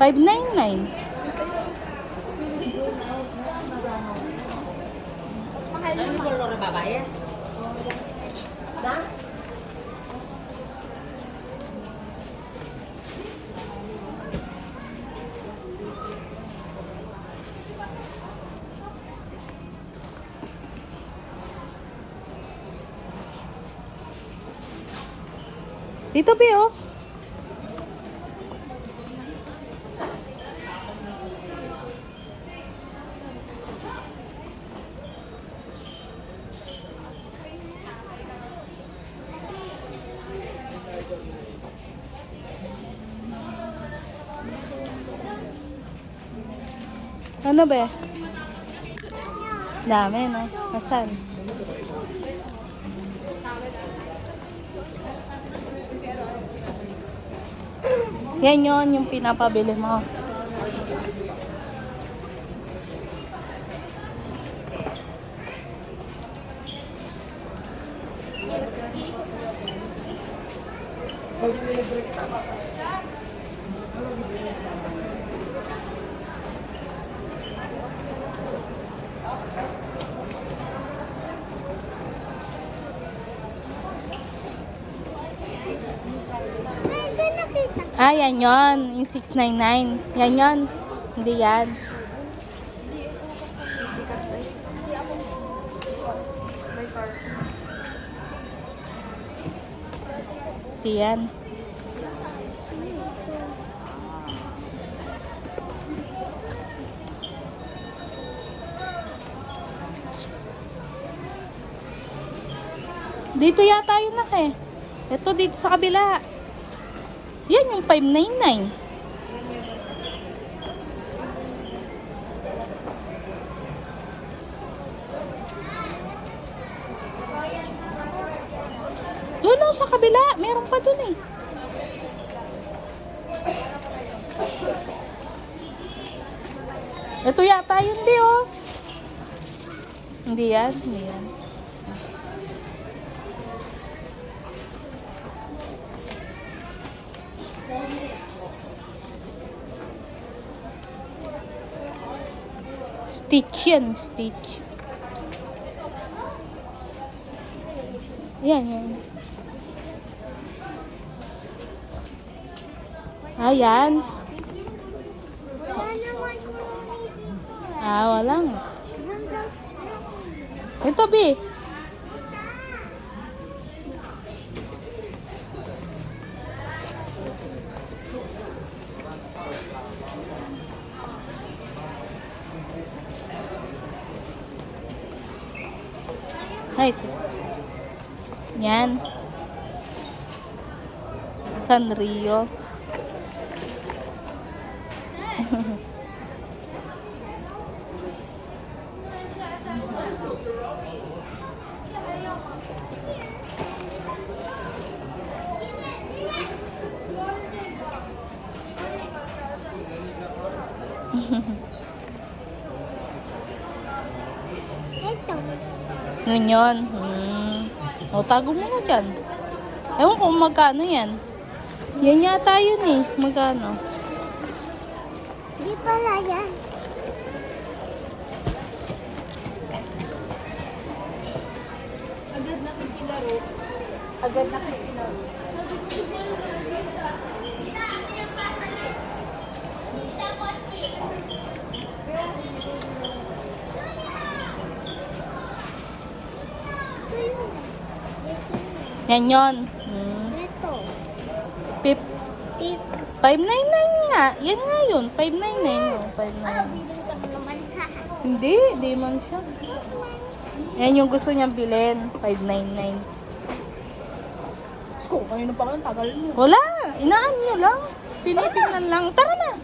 599. Ano mo loro babae? Na? Dito, Pio. Ano ba? Dami, no? Nasaan? Yan yun, yung pinapabili mo. Ah, yan yun. Yung 699. Yan yun. Hindi yan. Hindi yan. Dito yata yun na eh. Ito dito sa kabila. Yan yung 599. Doon sa kabila, meron pa dun eh. Ito yata yun di oh. Hindi yan, hindi yan. Stitch yan, stitch. Yan, yan. Ayan. Ah, wala nga. Ito, B. Ay, ito. Yan. Sanrio. Ngayon. O, tago mo na dyan. Ewan ko magkano yan. Yan yata yun eh. Magkano? Di pala yan. Agad nakikilaro. Agad nakikilaro. Yan yun. Ito. Pip. Tip. 599 nga. Yan nga yun. 599 yun. 599. Bibili ka mo naman ha. Hindi. Di man siya. Yan yung gusto niyang bilhin. 599. Sko, kanina pa kayo, tagal nyo. Wala. Inaan nyo lang. Tinitingnan lang. Tara na.